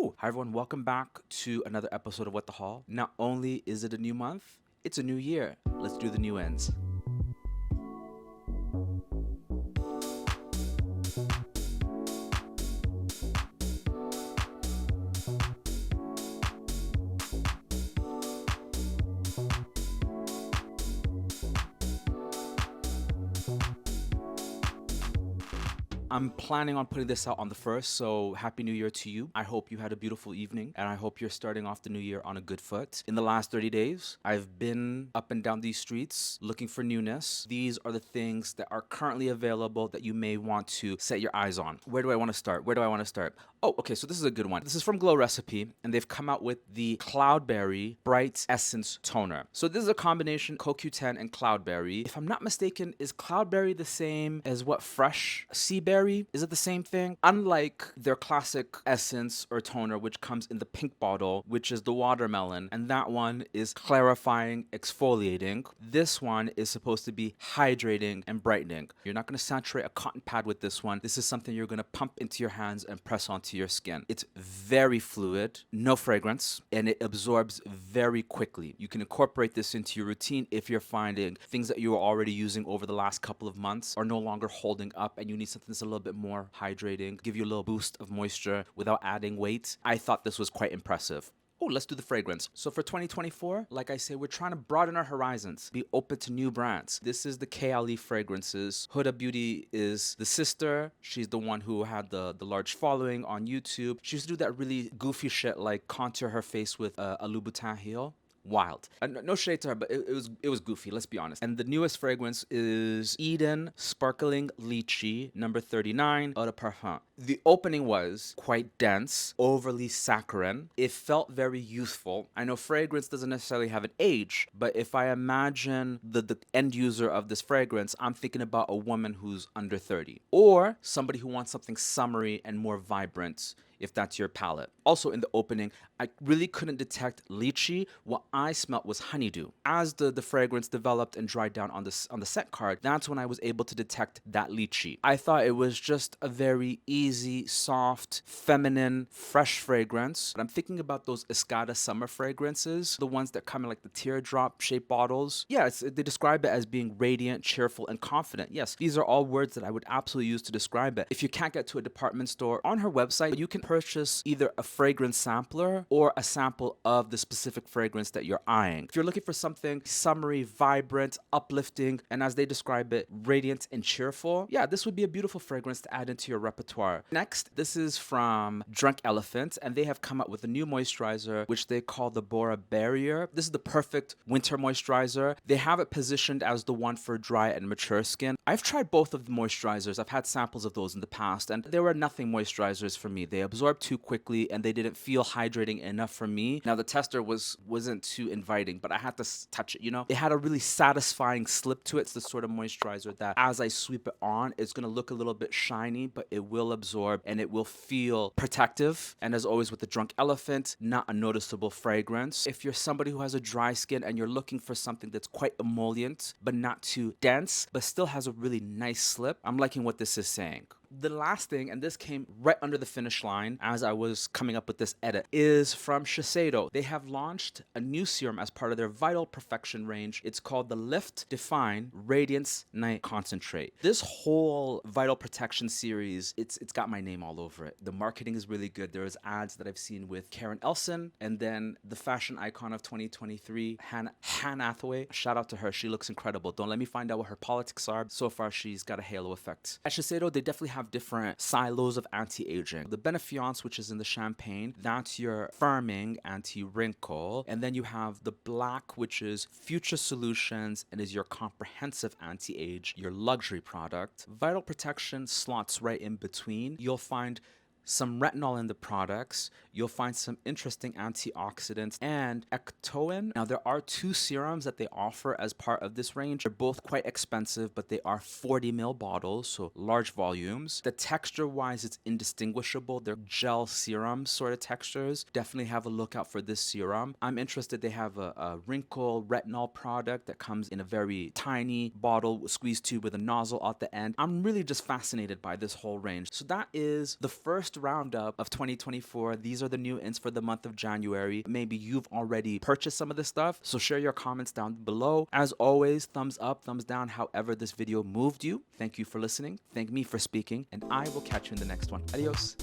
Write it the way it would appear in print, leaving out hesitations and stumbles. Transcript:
Woo! Hi everyone, welcome back to another episode of What the Hall. Not only is it a new month, it's a new year. Let's do the new ends. I'm planning on putting this out on the 1st, so Happy New Year to you. I hope you had a beautiful evening, and I hope you're starting off the new year on a good foot. In the last 30 days, I've been up and down these streets looking for newness. These are the things that are currently available that you may want to set your eyes on. Where do I want to start? Oh, okay, so this is a good one. This is from Glow Recipe, and they've come out with the Cloudberry Bright Essence Toner. So this is a combination CoQ10 and Cloudberry. If I'm not mistaken, is Cloudberry the same as what Fresh Sea Berry? Is it the same thing? Unlike their classic essence or toner, which comes in the pink bottle, which is the watermelon, and that one is clarifying, exfoliating. This one is supposed to be hydrating and brightening. You're not going to saturate a cotton pad with this one. This is something you're going to pump into your hands and press onto your skin. It's very fluid, no fragrance, and it absorbs very quickly. You can incorporate this into your routine if you're finding things that you were already using over the last couple of months are no longer holding up and you need something that's a little bit more hydrating, give you a little boost of moisture without adding weight. I thought this was quite impressive. Oh, let's do the fragrance. So for 2024, like I say, we're trying to broaden our horizons, be open to new brands. This is the Kayali fragrances. Huda Beauty is the sister. She's the one who had the large following on YouTube. She used to do that really goofy shit like contour her face with a Louboutin heel. Wild. No shade to her, but it was goofy, let's be honest. And the newest fragrance is Eden Sparkling Lychee, number 39, Eau de Parfum. The opening was quite dense, overly saccharine. It felt very youthful. I know fragrance doesn't necessarily have an age, but if I imagine the end user of this fragrance, I'm thinking about a woman who's under 30. Or somebody who wants something summery and more vibrant, if that's your palate. Also in the opening, I really couldn't detect lychee. What I smelt was honeydew. As the fragrance developed and dried down on the scent card, that's when I was able to detect that lychee. I thought it was just a very easy, soft, feminine, fresh fragrance. But I'm thinking about those Escada summer fragrances, the ones that come in like the teardrop shaped bottles. Yeah, they describe it as being radiant, cheerful, and confident. Yes, these are all words that I would absolutely use to describe it. If you can't get to a department store, on her website, you can purchase either a fragrance sampler or a sample of the specific fragrance that you're eyeing. If you're looking for something summery, vibrant, uplifting, and as they describe it, radiant and cheerful, yeah, this would be a beautiful fragrance to add into your repertoire. Next, this is from Drunk Elephant, and they have come up with a new moisturizer, which they call the Bora Barrier. This is the perfect winter moisturizer. They have it positioned as the one for dry and mature skin. I've tried both of the moisturizers. I've had samples of those in the past, and they were nothing moisturizers for me. They absorb too quickly and they didn't feel hydrating enough for me. Now the tester wasn't too inviting, but I had to touch it, you know? It had a really satisfying slip to it. It's the sort of moisturizer that as I sweep it on, it's gonna look a little bit shiny, but it will absorb and it will feel protective. And as always with the Drunk Elephant, not a noticeable fragrance. If you're somebody who has a dry skin and you're looking for something that's quite emollient, but not too dense, but still has a really nice slip, I'm liking what this is saying. The last thing, and this came right under the finish line as I was coming up with this edit, is from Shiseido. They have launched a new serum as part of their Vital Perfection range. It's called the Lift Define Radiance Night Concentrate. This whole Vital Protection series, it's got my name all over it. The marketing is really good. There's ads that I've seen with Karen Elson, and then the fashion icon of 2023, Hannah Hathaway. Shout out to her. She looks incredible. Don't let me find out what her politics are. So far, she's got a halo effect. At Shiseido, they definitely have different silos of anti-aging. The Benefiance, which is in the champagne, that's your firming anti-wrinkle. And then you have the black, which is Future Solutions and is your comprehensive anti-age, your luxury product. Vital Protection slots right in between. You'll find some retinol in the products. You'll find some interesting antioxidants and ectoin. Now, there are 2 serums that they offer as part of this range. They're both quite expensive, but they are 40 ml bottles, so large volumes. The texture-wise, it's indistinguishable. They're gel serum sort of textures. Definitely have a look out for this serum. I'm interested. They have a wrinkle retinol product that comes in a very tiny bottle, squeeze tube with a nozzle at the end. I'm really just fascinated by this whole range. So that is the first first roundup of 2024. These are the new ints for the month of January. Maybe you've already purchased some of this stuff, so share your comments down below. As always, thumbs up, thumbs down, however this video moved you. Thank you for listening. Thank me for speaking, and I will catch you in the next one. Adios.